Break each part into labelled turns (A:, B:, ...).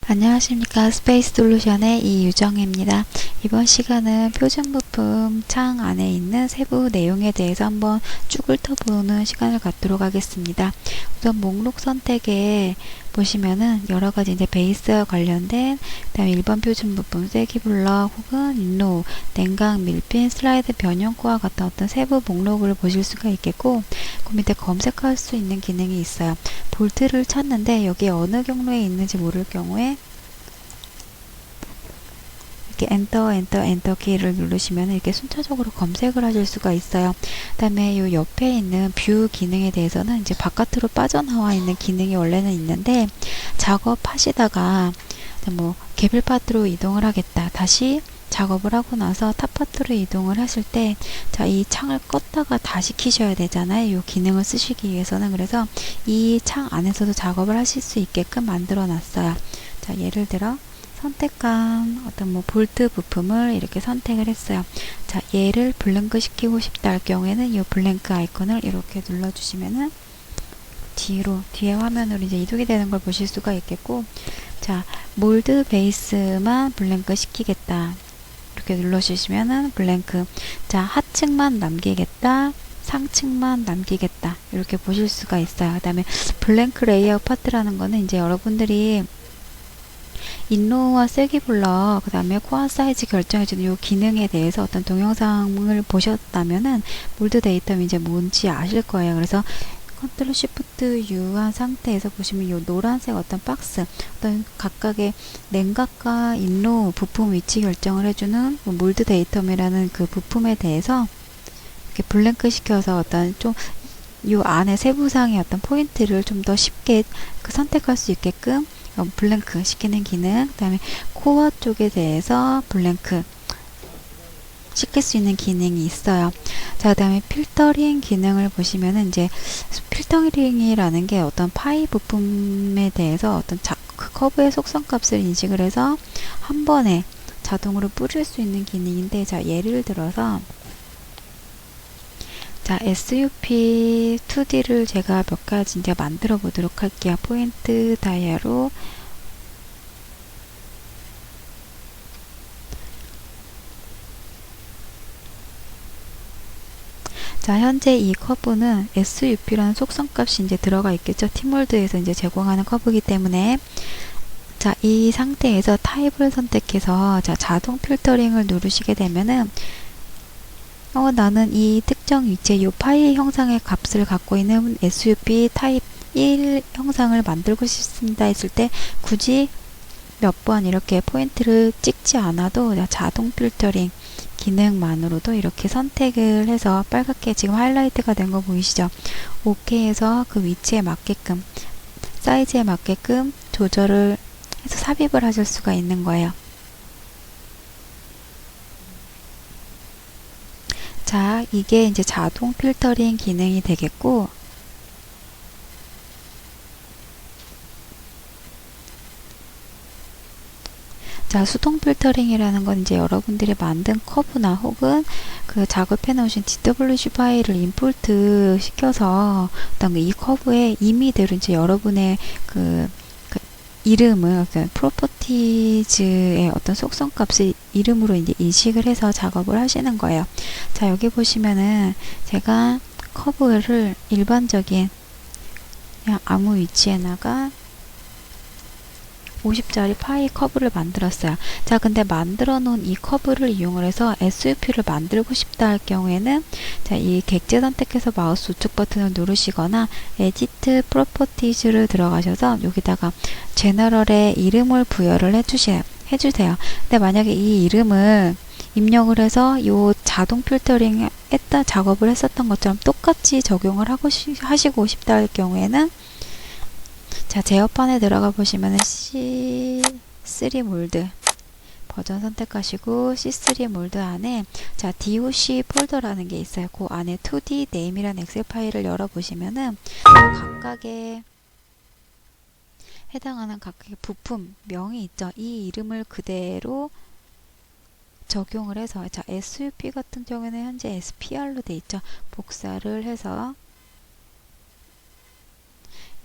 A: 안녕하십니까. 스페이스 솔루션의 이유정입니다. 이번 시간은 표준 부품 창 안에 있는 세부 내용에 대해서 한번 쭉 훑어보는 시간을 갖도록 하겠습니다. 우선 목록 선택에 보시면은 여러가지 이제 베이스와 관련된 그다음에 일반 표준 부품, 쐐기블럭 혹은 인로우, 냉각, 밀핀, 슬라이드 변형구와 같은 어떤 세부 목록을 보실 수가 있겠고, 그 밑에 검색할 수 있는 기능이 있어요. 볼트를 찾는데 여기 어느 경로에 있는지 모를 경우에 이렇게 엔터 키를 누르시면 이렇게 순차적으로 검색을 하실 수가 있어요. 그 다음에 이 옆에 있는 뷰 기능에 대해서는 이제 바깥으로 빠져나와 있는 기능이 원래는 있는데, 작업하시다가 뭐 개별 파트로 이동을 하겠다, 다시 작업을 하고 나서 탑 파트로 이동을 하실 때, 자, 이 창을 껐다가 다시 키셔야 되잖아요. 이 기능을 쓰시기 위해서는. 그래서 이 창 안에서도 작업을 하실 수 있게끔 만들어 놨어요. 자, 예를 들어 선택한 어떤 뭐 볼트 부품을 이렇게 선택을 했어요. 자, 얘를 블랭크 시키고 싶다 할 경우에는 이 블랭크 아이콘을 이렇게 눌러주시면은 뒤에 화면으로 이제 이동이 되는 걸 보실 수가 있겠고, 자, 몰드 베이스만 블랭크 시키겠다, 이렇게 눌러주시면은 블랭크. 자, 하층만 남기겠다, 상층만 남기겠다, 이렇게 보실 수가 있어요. 그 다음에 블랭크 레이아웃 파트라는 거는 이제 여러분들이 인로우와 쐐기블럭, 그 다음에 코어 사이즈 결정해주는 이 기능에 대해서 어떤 동영상을 보셨다면은 몰드 데이터는 이제 뭔지 아실 거예요. 그래서 컨트롤 쉬프트 U 한 상태에서 보시면 이 노란색 어떤 박스, 어떤 각각의 냉각과 인로우 부품 위치 결정을 해주는 몰드 데이터이라는 그 부품에 대해서 이렇게 블랭크 시켜서 어떤 좀 이 안에 세부상의 어떤 포인트를 좀 더 쉽게 선택할 수 있게끔 블랭크 시키는 기능, 그 다음에 코어 쪽에 대해서 블랭크 시킬 수 있는 기능이 있어요. 자, 그 다음에 필터링 기능을 보시면은 이제 필터링이라는 게 어떤 파이 부품에 대해서 어떤 그 커브의 속성값을 인식을 해서 한 번에 자동으로 뿌릴 수 있는 기능인데, 자, 예를 들어서 자, SUP 2D를 제가 몇 가지 이제 만들어 보도록 할게요. 포인트 다이아로 자, 현재 이 커브는 SUP라는 속성값이 이제 들어가 있겠죠. 팀몰드에서 이제 제공하는 커브이기 때문에. 자, 이 상태에서 타입을 선택해서 자, 자동 필터링을 누르시게 되면은 나는 이 특정 위치에 이 파일 형상의 값을 갖고 있는 SUP 타입 1 형상을 만들고 싶습니다 했을 때 굳이 몇 번 이렇게 포인트를 찍지 않아도 자동 필터링 기능만으로도 이렇게 선택을 해서 빨갛게 지금 하이라이트가 된 거 보이시죠? OK 해서 그 위치에 맞게끔, 사이즈에 맞게끔 조절을 해서 삽입을 하실 수가 있는 거예요. 자, 이게 이제 자동 필터링 기능이 되겠고, 자, 수동 필터링이라는 건 이제 여러분들이 만든 커브나 혹은 그 작업해 놓으신 DWG 파일을 임포트 시켜서 어떤 이 커브의 임의대로 이제 여러분의 그 이름을, 프로퍼티즈의 어떤 속성 값을 이름으로 이제 인식을 해서 작업을 하시는 거예요. 자, 여기 보시면은 제가 커브를 일반적인 그냥 아무 위치에다가 50짜리 파이 커브를 만들었어요. 자, 근데 만들어 놓은 이 커브를 이용을 해서 SUP를 만들고 싶다 할 경우에는 자, 이 객체 선택해서 마우스 우측 버튼을 누르시거나 에디트 프로퍼티즈를 들어가셔서 여기다가 제너럴에 이름을 부여를 해주세요. 근데 만약에 이 이름을 입력을 해서 이 자동 필터링 했다 작업을 했었던 것처럼 똑같이 적용을 하시고 싶다 할 경우에는 자, 제어판에 들어가 보시면은 C3 몰드 버전 선택하시고 C3 몰드 안에 자, DOC 폴더라는 게 있어요. 그 안에 2D 네임이라는 엑셀 파일을 열어 보시면은 각각의 해당하는 각각의 부품 명이 있죠. 이 이름을 그대로 적용을 해서 자, SUP 같은 경우에는 현재 SPR로 돼 있죠. 복사를 해서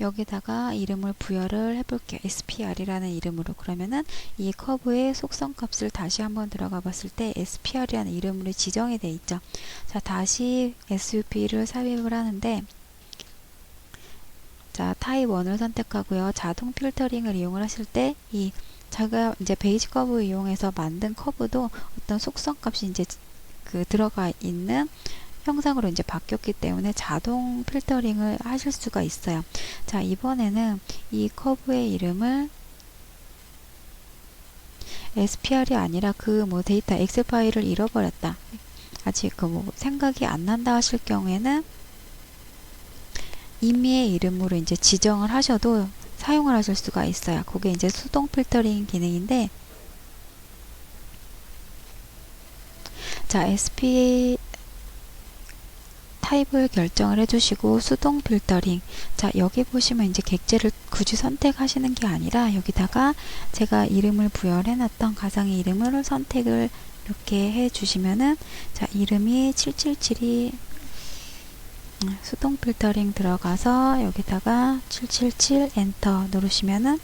A: 여기다가 이름을 부여를 해볼게요. SPR이라는 이름으로. 그러면은 이 커브의 속성 값을 다시 한번 들어가 봤을 때 SPR이라는 이름으로 지정이 돼 있죠. 자, 다시 SUP를 삽입을 하는데, 자, 타입 1을 선택하고요. 자동 필터링을 이용을 하실 때 제가 이제 베이지 커브 이용해서 만든 커브도 어떤 속성 값이 이제 들어가 있는 형상으로 이제 바뀌었기 때문에 자동 필터링을 하실 수가 있어요. 자, 이번에는 이 커브의 이름을 SPR이 아니라 데이터 엑셀 파일을 잃어버렸다, 아직 생각이 안 난다 하실 경우에는 임의의 이름으로 이제 지정을 하셔도 사용을 하실 수가 있어요. 그게 이제 수동 필터링 기능인데, 자, SP 타입을 결정을 해주시고 수동 필터링. 자, 여기 보시면 이제 객체를 굳이 선택하시는 게 아니라 여기다가 제가 이름을 부여를 해놨던 가상의 이름을 선택을 이렇게 해주시면은, 자, 이름이 777이 수동 필터링 들어가서 여기다가 777 엔터 누르시면은,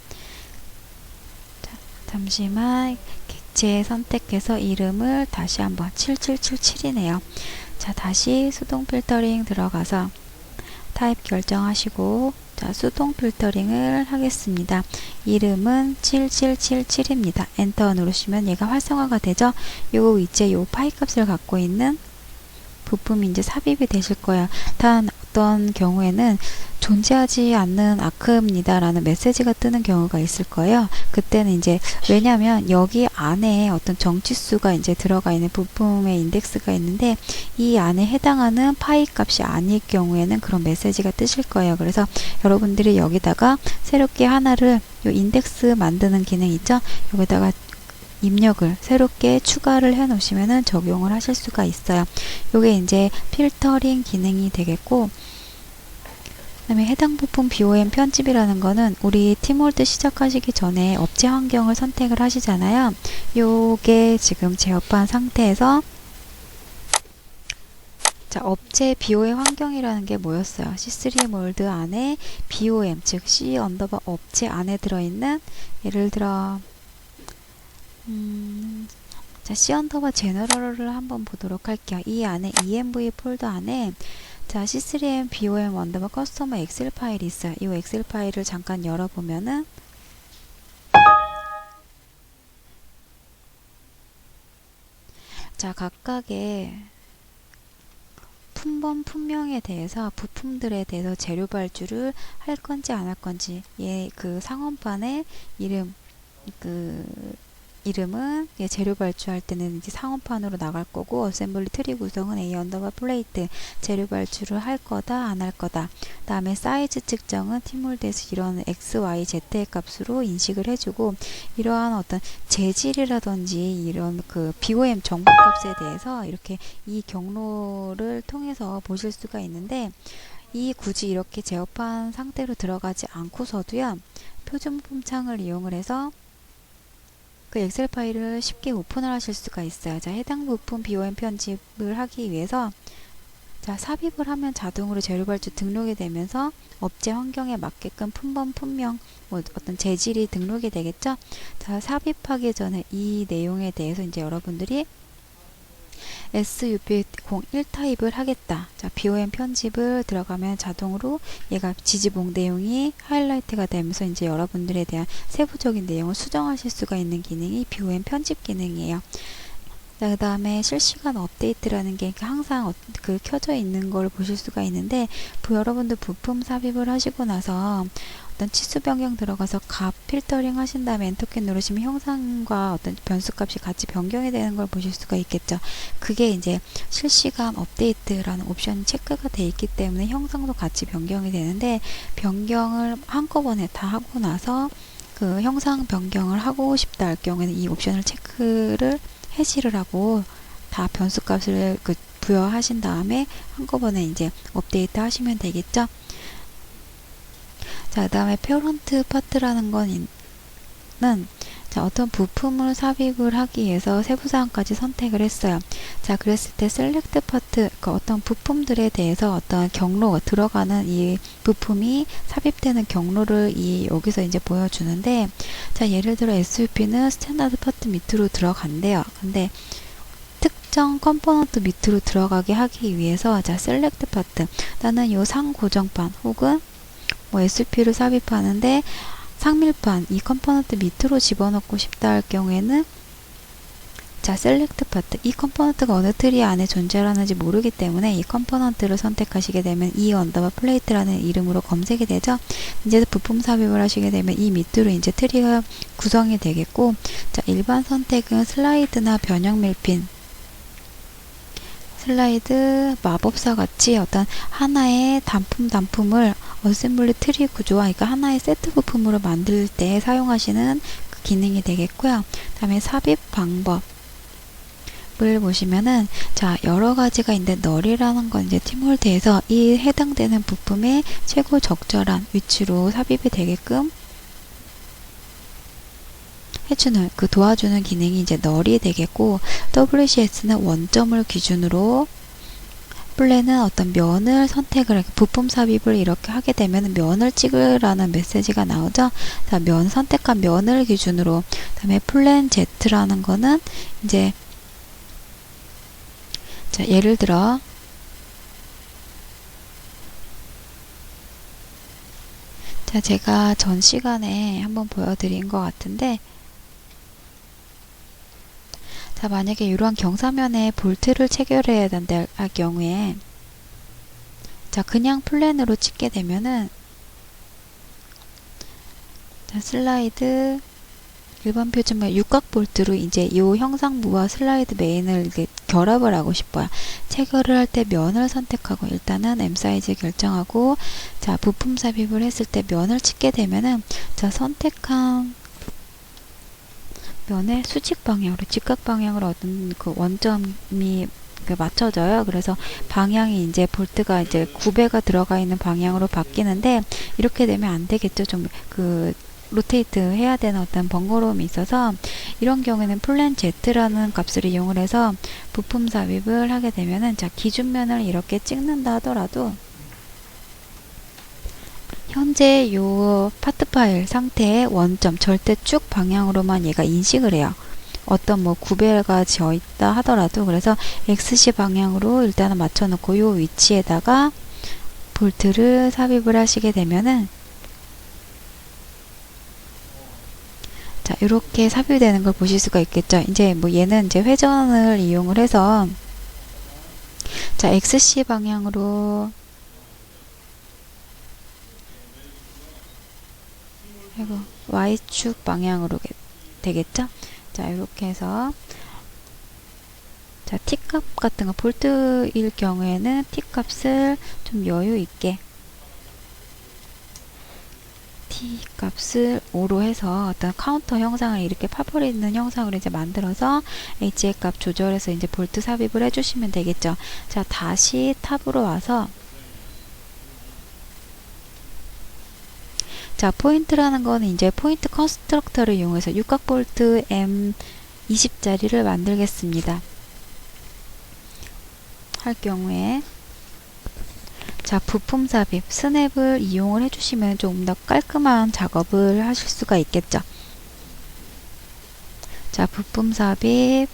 A: 자, 잠시만, 객체 선택해서 이름을 다시 한번 7777이네요. 자, 다시 수동 필터링 들어가서 타입 결정하시고, 자, 수동 필터링을 하겠습니다. 이름은 7777입니다. 엔터 누르시면 얘가 활성화가 되죠. 요 위치에 요 파이 값을 갖고 있는 부품이 이제 삽입이 되실 거예요. 단 어떤 경우에는 존재하지 않는 아크입니다 라는 메시지가 뜨는 경우가 있을 거예요. 그때는 이제, 왜냐면 여기 안에 어떤 정치수가 이제 들어가 있는 부품의 인덱스가 있는데, 이 안에 해당하는 파이 값이 아닐 경우에는 그런 메시지가 뜨실 거예요. 그래서 여러분들이 여기다가 새롭게 하나를, 요 인덱스 만드는 기능 있죠? 여기다가 입력을 새롭게 추가를 해 놓으시면은 적용을 하실 수가 있어요. 요게 이제 필터링 기능이 되겠고, 그 다음에 해당 부품 BOM 편집이라는 거는 우리 팀홀드 시작하시기 전에 업체 환경을 선택을 하시잖아요. 요게 지금 제어한 상태에서, 자, 업체 BOM 환경이라는 게 뭐였어요? C3 몰드 안에 BOM, 즉 C 언더바 업체 안에 들어있는, 예를 들어 자, C 언더바 제너럴을 한번 보도록 할게요. 이 안에 ENV 폴더 안에, 자, C3M BOM 언더바 커스터머 엑셀 파일이 있어요. 이 엑셀 파일을 잠깐 열어보면은, 자, 각각의 품번 품명에 대해서, 부품들에 대해서 재료 발주를 할 건지 안 할 건지, 상원판의 이름은 재료 발주할 때는 이제 상원판으로 나갈 거고, 어셈블리 트리 구성은 A 언더바 플레이트, 재료 발주를 할 거다 안 할 거다. 다음에 사이즈 측정은 팀홀드에서 이런 X, Y, Z의 값으로 인식을 해주고, 이러한 어떤 재질이라든지 이런 BOM 정보 값에 대해서 이렇게 이 경로를 통해서 보실 수가 있는데, 굳이 이렇게 제어판 상태로 들어가지 않고서도요, 표준부품 창을 이용을 해서 엑셀 파일을 쉽게 오픈을 하실 수가 있어요. 자, 해당 부품 BOM 편집을 하기 위해서, 자, 삽입을 하면 자동으로 재료 발주 등록이 되면서 업체 환경에 맞게끔 품번 품명, 어떤 재질이 등록이 되겠죠. 자, 삽입하기 전에 이 내용에 대해서 이제 여러분들이 SUP01 타입을 하겠다. 자, BOM 편집을 들어가면 자동으로 얘가 지지봉 내용이 하이라이트가 되면서 이제 여러분들에 대한 세부적인 내용을 수정하실 수가 있는 기능이 BOM 편집 기능이에요. 그 다음에 실시간 업데이트라는 게 항상 켜져 있는 걸 보실 수가 있는데, 여러분들 부품 삽입을 하시고 나서 어떤 치수 변경 들어가서 값 필터링 하신 다음에 엔터키 누르시면 형상과 어떤 변수값이 같이 변경이 되는 걸 보실 수가 있겠죠. 그게 이제 실시간 업데이트라는 옵션이 체크가 돼 있기 때문에 형상도 같이 변경이 되는데, 변경을 한꺼번에 다 하고 나서 형상 변경을 하고 싶다 할 경우에는 이 옵션을 체크를 해지를 하고 다 변수값을 부여하신 다음에 한꺼번에 이제 업데이트 하시면 되겠죠. 자, 그 다음에 페어런트 파트라는 거는, 자, 자, 어떤 부품을 삽입을 하기 위해서 세부사항까지 선택을 했어요. 자, 그랬을 때 셀렉트 파트, 그 어떤 부품들에 대해서 어떤 경로가 들어가는 이 부품이 삽입되는 경로를 여기서 이제 보여주는데, 자, 예를 들어 SUP는 스탠다드 파트 밑으로 들어간대요. 근데 특정 컴포넌트 밑으로 들어가게 하기 위해서, 자, 셀렉트 파트, 나는 요 상고정판 혹은 뭐 SUP를 삽입하는데 상밀판 이 컴포넌트 밑으로 집어넣고 싶다 할 경우에는, 자, 셀렉트 파트, 이 컴포넌트가 어느 트리 안에 존재하는지 모르기 때문에 이 컴포넌트를 선택하시게 되면 이 언더바 플레이트라는 이름으로 검색이 되죠. 이제 부품 삽입을 하시게 되면 이 밑으로 이제 트리가 구성이 되겠고, 자, 일반 선택은 슬라이드나 변형 밀핀, 슬라이드, 마법사 같이 어떤 하나의 단품을 어셈블리 트리 구조와, 그러니까 하나의 세트 부품으로 만들 때 사용하시는 그 기능이 되겠고요. 그 다음에 삽입 방법을 보시면은, 자, 여러 가지가 있는데 널이라는 건 이제 티몰드에서 이 해당되는 부품의 최고 적절한 위치로 삽입이 되게끔 해주는, 그 도와주는 기능이 이제 널이 되겠고, WCS는 원점을 기준으로, 플랜은 어떤 면을 선택을, 부품 삽입을 이렇게 하게 되면 면을 찍으라는 메시지가 나오죠. 자, 선택한 면을 기준으로, 그 다음에 플랜 Z라는 거는 이제, 자, 예를 들어, 자, 제가 전 시간에 한번 보여드린 것 같은데, 자, 만약에 이러한 경사면에 볼트를 체결해야 된다 할 경우에, 자, 그냥 플랜으로 찍게 되면은, 자, 슬라이드, 일반 표준말 육각 볼트로 이제 이 형상부와 슬라이드 메인을 이렇게 결합을 하고 싶어요. 체결을 할 때 면을 선택하고, 일단은 M 사이즈 결정하고, 자, 부품 삽입을 했을 때 면을 찍게 되면은, 자, 선택한 면의 수직 방향으로, 직각 방향으로 어떤 그 원점이 맞춰져요. 그래서 방향이 이제 볼트가 이제 9배가 들어가 있는 방향으로 바뀌는데, 이렇게 되면 안 되겠죠. 좀 로테이트 해야 되는 어떤 번거로움이 있어서, 이런 경우에는 플랜 Z라는 값을 이용을 해서 부품 삽입을 하게 되면은, 자, 기준면을 이렇게 찍는다 하더라도 현재 요 파트 파일 상태의 원점 절대축 방향으로만 얘가 인식을 해요. 어떤 뭐 구배가 지어 있다 하더라도. 그래서 XC 방향으로 일단은 맞춰 놓고 요 위치에다가 볼트를 삽입을 하시게 되면은, 자, 이렇게 삽입이 되는 걸 보실 수가 있겠죠. 이제 뭐 얘는 이제 회전을 이용을 해서, 자, XC 방향으로, 그리고 Y축 방향으로 되겠죠. 자, 이렇게 해서, 자, T값 같은 거, 볼트일 경우에는 T값을 좀 여유 있게, T값을 5로 해서 어떤 카운터 형상을 이렇게 파버리는 형상으로 이제 만들어서 HA 값 조절해서 이제 볼트 삽입을 해주시면 되겠죠. 자, 다시 탑으로 와서, 자, 포인트라는 거는 이제 포인트 컨스트럭터를 이용해서 육각 볼트 M20짜리를 만들겠습니다. 할 경우에, 자, 부품 삽입, 스냅을 이용을 해주시면 조금 더 깔끔한 작업을 하실 수가 있겠죠. 자, 부품 삽입,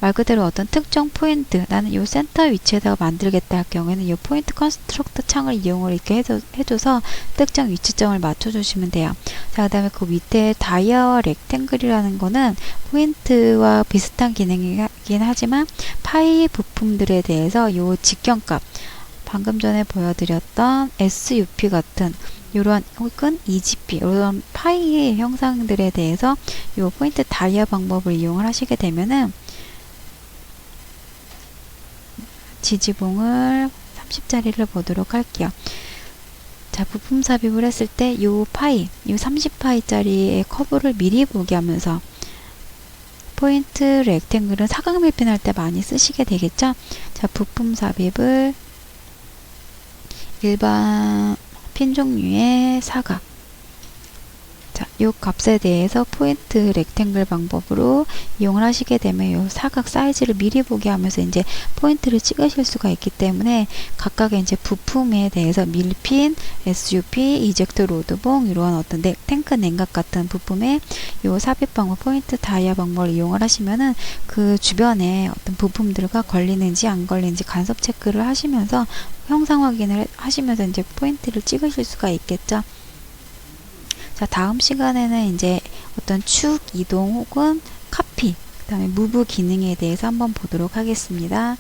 A: 말 그대로 어떤 특정 포인트, 나는 요 센터 위치에다가 만들겠다 할 경우에는 요 포인트 컨스트럭터 창을 이용을 이렇게 해줘서 특정 위치점을 맞춰주시면 돼요. 자, 그 다음에 그 밑에 다이아와 렉탱글이라는 거는 포인트와 비슷한 기능이긴 하지만 파이 부품들에 대해서 요 직경값, 방금 전에 보여드렸던 SUP 같은 요런 혹은 EGP 이런 파이 형상들에 대해서 요 포인트 다이아 방법을 이용을 하시게 되면은, 지지봉을 30짜리를 보도록 할게요. 자, 부품 삽입을 했을 때 요 파이, 요 30파이짜리의 커브를 미리 보게 하면서, 포인트 렉탱글은 사각 밀핀 할 때 많이 쓰시게 되겠죠. 자, 부품 삽입을 일반 핀 종류의 사각, 자, 요 값에 대해서 포인트 렉탱글 방법으로 이용을 하시게 되면 요 사각 사이즈를 미리 보게 하면서 이제 포인트를 찍으실 수가 있기 때문에 각각의 이제 부품에 대해서 밀핀, SUP, 이젝트 로드봉 이러한 어떤 탱크 냉각 같은 부품에 요 삽입 방법, 포인트 다이아 방법을 이용을 하시면은 그 주변에 어떤 부품들과 걸리는지 안 걸리는지 간섭 체크를 하시면서 형상 확인을 하시면서 이제 포인트를 찍으실 수가 있겠죠. 자, 다음 시간에는 이제 어떤 축 이동 혹은 카피, 그 다음에 무브 기능에 대해서 한번 보도록 하겠습니다.